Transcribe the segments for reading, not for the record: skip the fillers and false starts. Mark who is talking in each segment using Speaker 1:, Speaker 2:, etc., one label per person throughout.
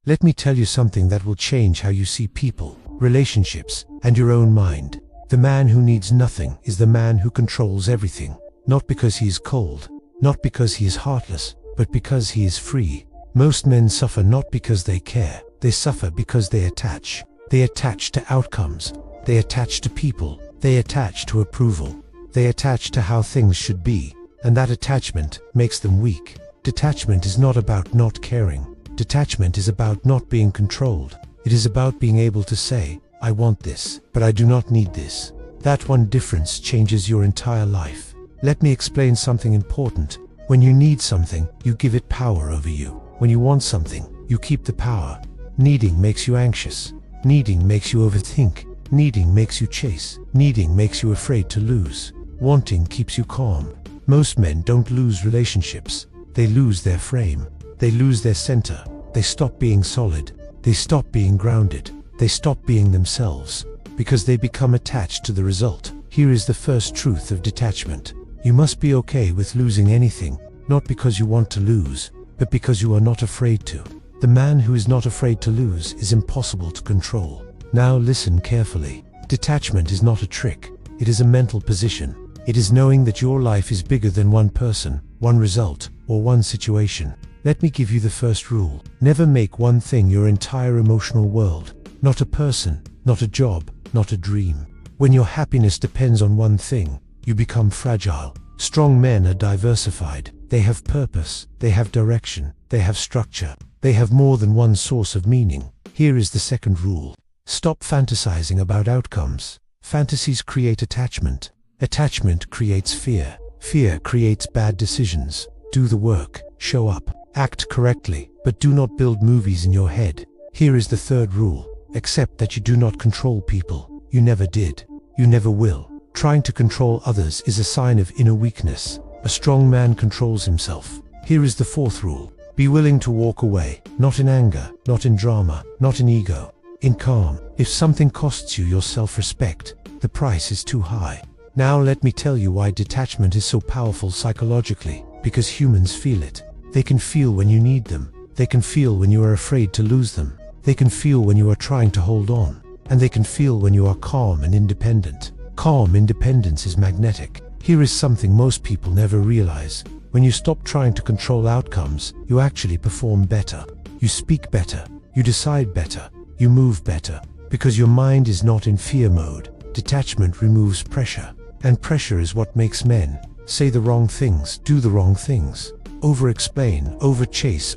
Speaker 1: Let me tell you something that will change how you see people, relationships, and your own mind. The man who needs nothing is the man who controls everything. Not because he is cold, not because he is heartless, but because he is free. Most men suffer not because they care, they suffer because they attach. They attach to outcomes, they attach to people, they attach to approval, they attach to how things should be, and that attachment makes them weak. Detachment is not about not caring. Detachment is about not being controlled. It is about being able to say, I want this, but I do not need this. That one difference changes your entire life. Let me explain something important. When you need something, you give it power over you. When you want something, you keep the power. Needing makes you anxious. Needing makes you overthink. Needing makes you chase. Needing makes you afraid to lose. Wanting keeps you calm. Most men don't lose relationships. They lose their frame. They lose their center. They stop being solid. They stop being grounded. They stop being themselves because they become attached to the result. Here is the first truth of detachment. You must be okay with losing anything, not because you want to lose, but because you are not afraid to. The man who is not afraid to lose is impossible to control. Now listen carefully. Detachment is not a trick. It is a mental position. It is knowing that your life is bigger than one person, one result, or one situation. Let me give you the first rule. Never make one thing your entire emotional world. Not a person, not a job, not a dream. When your happiness depends on one thing, you become fragile. Strong men are diversified. They have purpose, they have direction, they have structure. They have more than one source of meaning. Here is the second rule. Stop fantasizing about outcomes. Fantasies create attachment. Attachment creates fear. Fear creates bad decisions. Do the work, show up, act correctly, but do not build movies in your head. Here is the third rule. Accept that you do not control people. You never did. You never will. Trying to control others is a sign of inner weakness. A strong man controls himself. Here is the fourth rule. Be willing to walk away, not in anger, not in drama, not in ego, in calm. If something costs you your self-respect, the price is too high. Now let me tell you why detachment is so powerful psychologically. Because humans feel it. They can feel when you need them. They can feel when you are afraid to lose them. They can feel when you are trying to hold on. And they can feel when you are calm and independent. Calm independence is magnetic. Here is something most people never realize. When you stop trying to control outcomes, you actually perform better. You speak better. You decide better. You move better. Because your mind is not in fear mode. Detachment removes pressure. And pressure is what makes men say the wrong things, do the wrong things, over-explain, over-chase,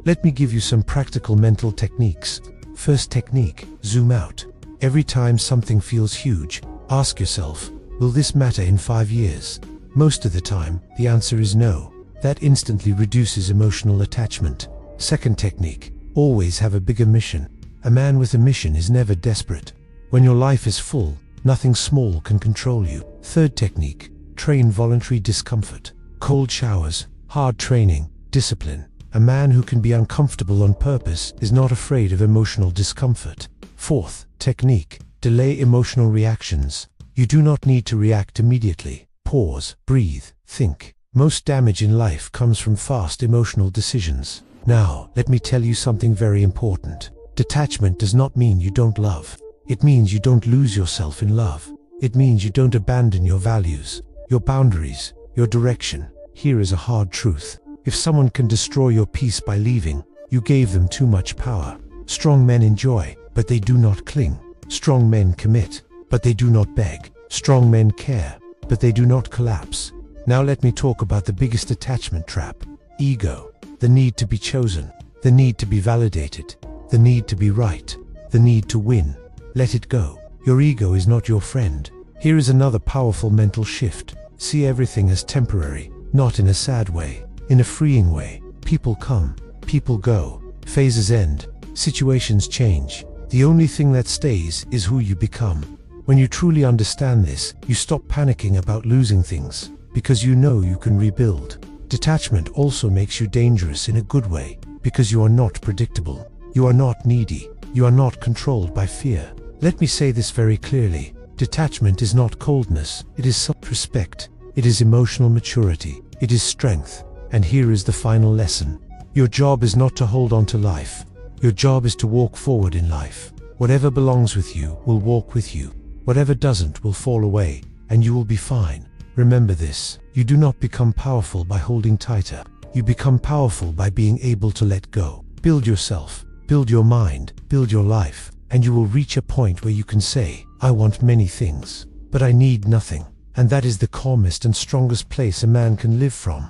Speaker 1: Let me give you some practical mental techniques. First technique, zoom out. Every time something feels huge, ask yourself, will this matter in 5 years? Most of the time, the answer is no. That instantly reduces emotional attachment. Second technique, always have a bigger mission. A man with a mission is never desperate. When your life is full, nothing small can control you. Third technique, train voluntary discomfort. Cold showers, hard training, discipline. A man who can be uncomfortable on purpose is not afraid of emotional discomfort. Fourth technique, delay emotional reactions. You do not need to react immediately. Pause, breathe, think. Most damage in life comes from fast emotional decisions. Now, let me tell you something very important. Detachment does not mean you don't love. It means you don't lose yourself in love. It means you don't abandon your values, your boundaries, your direction. Here is a hard truth. If someone can destroy your peace by leaving, you gave them too much power. Strong men enjoy, but they do not cling. Strong men commit, but they do not beg. Strong men care, but they do not collapse. Now let me talk about the biggest attachment trap. Ego. The need to be chosen. The need to be validated. The need to be right. The need to win. Let it go. Your ego is not your friend. Here is another powerful mental shift. See everything as temporary, not in a sad way, in a freeing way. People come, people go, phases end, situations change. The only thing that stays is who you become. When you truly understand this, you stop panicking about losing things, because you know you can rebuild. Detachment also makes you dangerous in a good way, because you are not predictable. You are not needy. You are not controlled by fear. Let me say this very clearly. Detachment is not coldness. It is self-respect. It is emotional maturity. It is strength. And here is the final lesson. Your job is not to hold on to life. Your job is to walk forward in life. Whatever belongs with you will walk with you. Whatever doesn't will fall away, and you will be fine. Remember this: you do not become powerful by holding tighter. You become powerful by being able to let go. Build yourself, build your mind, build your life, and you will reach a point where you can say, I want many things, but I need nothing. And that is the calmest and strongest place a man can live from.